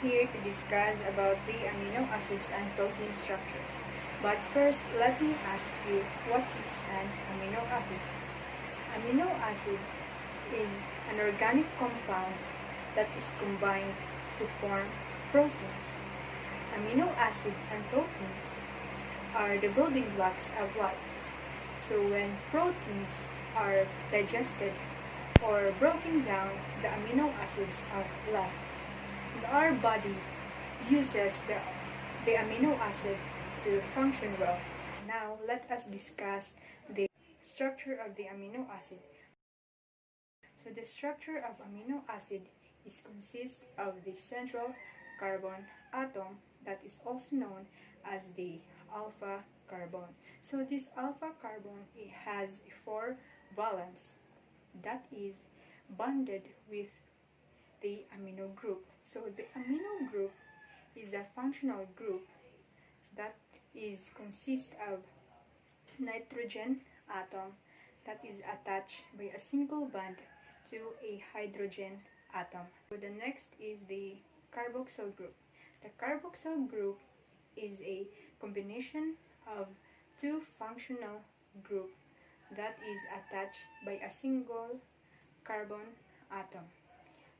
here to discuss about the amino acids and protein structures. But first, let me ask you, what is an amino acid? Amino acid is an organic compound that is combined to form proteins. Amino acid and proteins are the building blocks of life. So when proteins are digested or broken down, the amino acids are left. And our body uses the amino acid to function well. Now let us discuss the structure of the amino acid. So the structure of amino acid is consists of the central carbon atom that is also known as the alpha carbon. So this alpha carbon, it has 4 valence that is bonded with the amino group. So the amino group is a functional group that is consist of nitrogen atom that is attached by a single bond to a hydrogen atom. So the next is the carboxyl group. The carboxyl group is a combination of 2 functional group that is attached by a single carbon atom.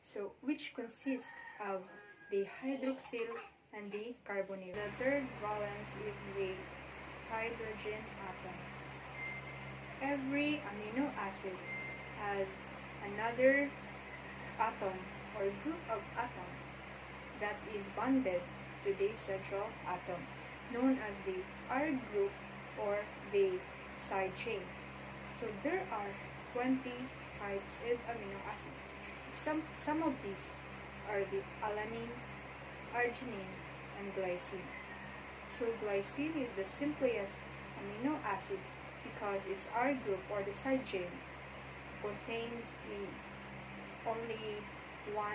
So which consists of the hydroxyl and the carbonyl. The third valence is the hydrogen atoms. Every amino acid has another atom or group of atoms that is bonded to the central atom, known as the R group or the side chain. So there are 20 types of amino acid. Some of these are the alanine, arginine, and glycine. So glycine is the simplest amino acid because its R group or the side chain contains only 1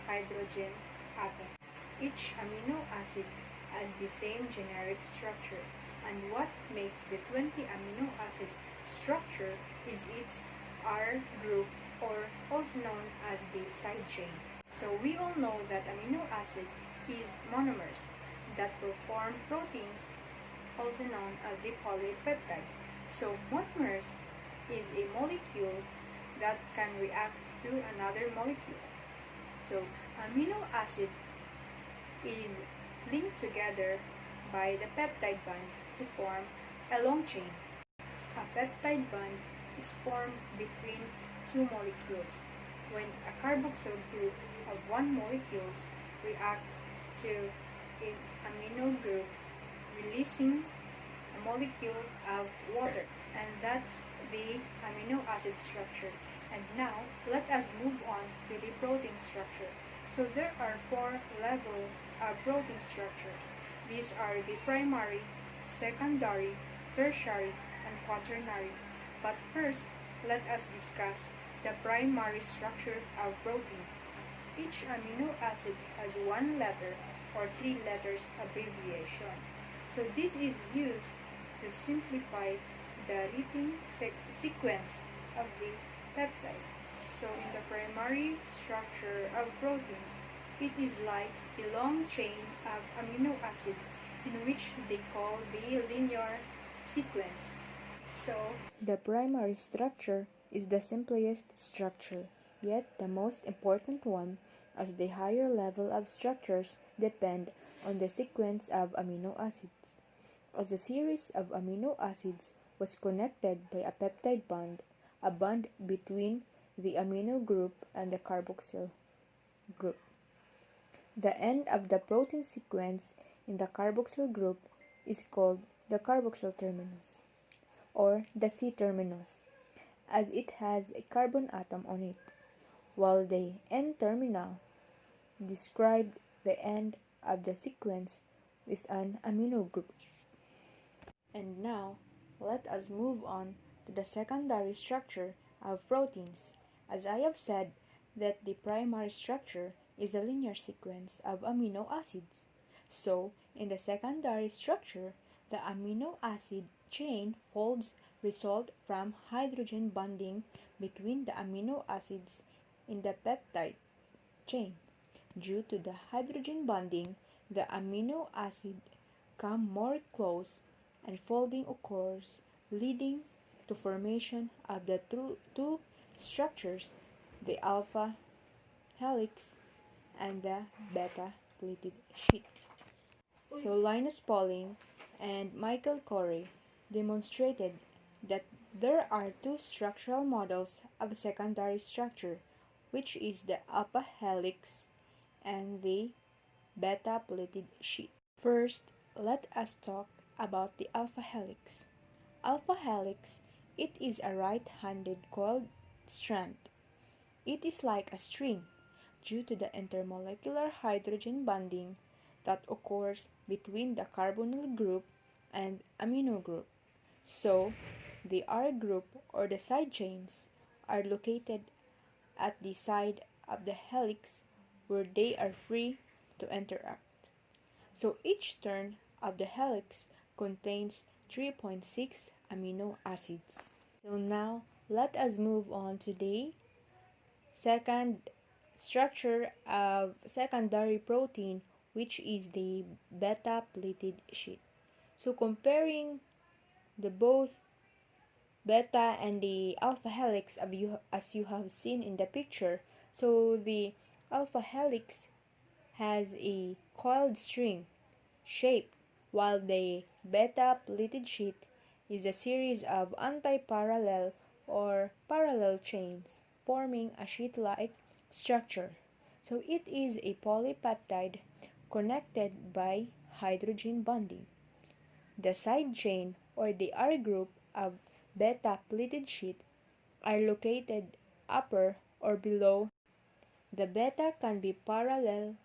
hydrogen atom. Each amino acid has the same generic structure, and what makes the 20 amino acid structure is its R group, or also known as the side chain. So we all know that amino acid is monomers that will form proteins, also known as the polypeptide. So monomers is a molecule that can react to another molecule. So amino acid is linked together by the peptide bond to form a long chain. A peptide bond is formed between 2 molecules when a carboxyl group of 1 molecule reacts to an amino group, releasing a molecule of water, and that's the amino acid structure. And now let us move on to the protein structure. So there are 4 levels of protein structures. These are the primary, secondary, tertiary, and quaternary. But first, let us discuss the primary structure of proteins. Each amino acid has 1 letter or 3 letters abbreviation. So this is used to simplify the written sequence of the peptide. So in the primary structure of proteins, it is like a long chain of amino acid in which they call the linear sequence. So the primary structure is the simplest structure, yet the most important one, as the higher level of structures depend on the sequence of amino acids. As a series of amino acids was connected by a peptide bond, a bond between the amino group and the carboxyl group. The end of the protein sequence in the carboxyl group is called the carboxyl terminus, or the C-terminus, as it has a carbon atom on it, while the N-terminal described the end of the sequence with an amino group. And now, let us move on to the secondary structure of proteins. As I have said, that the primary structure is a linear sequence of amino acids. So, in the secondary structure, the amino acid chain folds result from hydrogen bonding between the amino acids in the peptide chain. Due to the hydrogen bonding, the amino acid come more close and folding occurs, leading to formation of the two structures, the alpha helix and the beta pleated sheet. So Linus Pauling and Michael Corey demonstrated that there are two structural models of a secondary structure, which is the alpha helix and the beta pleated sheet. First, let us talk about the alpha helix. Alpha helix, it is a right-handed coiled strand. It is like a string due to the intermolecular hydrogen bonding that occurs between the carbonyl group and amino group. So, the R group or the side chains are located at the side of the helix where they are free to interact. So each turn of the helix contains 3.6 amino acids. So now let us move on to the second structure of secondary protein, which is the beta pleated sheet. So comparing the both beta and the alpha helix as you have seen in the picture, so the alpha helix has a coiled string shape, while the beta pleated sheet is a series of antiparallel or parallel chains forming a sheet-like structure. So it is a polypeptide connected by hydrogen bonding. The side chain or the R group of beta pleated sheet are located upper or below. The beta can be parallel,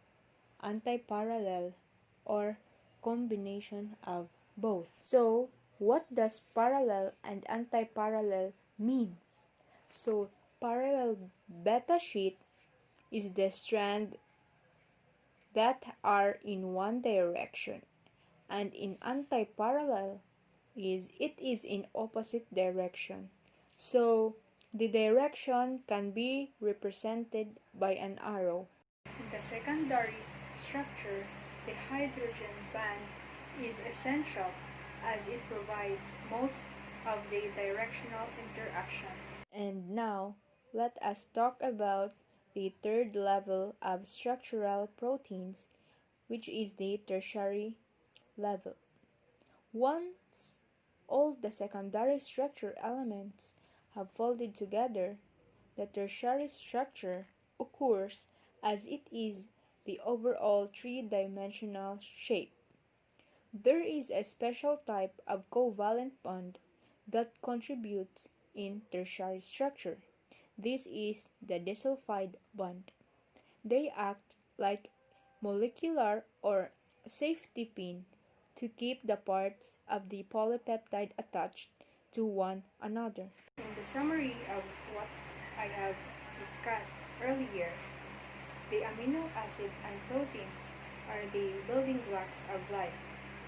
antiparallel, or combination of both. So, what does parallel and antiparallel means? So, parallel beta sheet is the strand that are in one direction, and in antiparallel it is in opposite direction. So, the direction can be represented by an arrow. In the secondary structure, the hydrogen band is essential as it provides most of the directional interaction. And now, let us talk about the third level of structural proteins, which is the tertiary level. Once all the secondary structure elements have folded together, the tertiary structure occurs as it is the overall three-dimensional shape. There is a special type of covalent bond that contributes in tertiary structure. This is the disulfide bond. They act like molecular or safety pin to keep the parts of the polypeptide attached to one another. In the summary of what I have discussed earlier, the amino acid and proteins are the building blocks of life.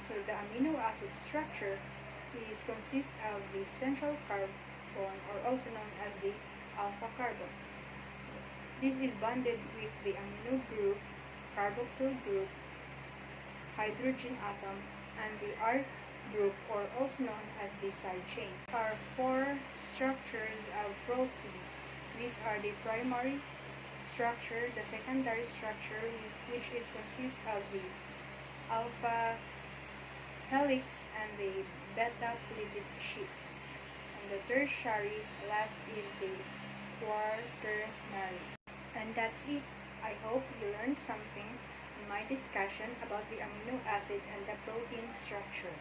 So the amino acid structure consists of the central carbon, or also known as the alpha carbon. So this is bonded with the amino group, carboxyl group, hydrogen atom, and the R group, or also known as the side chain. There are four structures of proteins. These are the primary structure, the secondary structure, which consists of the alpha helix and the beta pleated sheet. And the tertiary, last is the quaternary. And that's it. I hope you learned something in my discussion about the amino acid and the protein structure.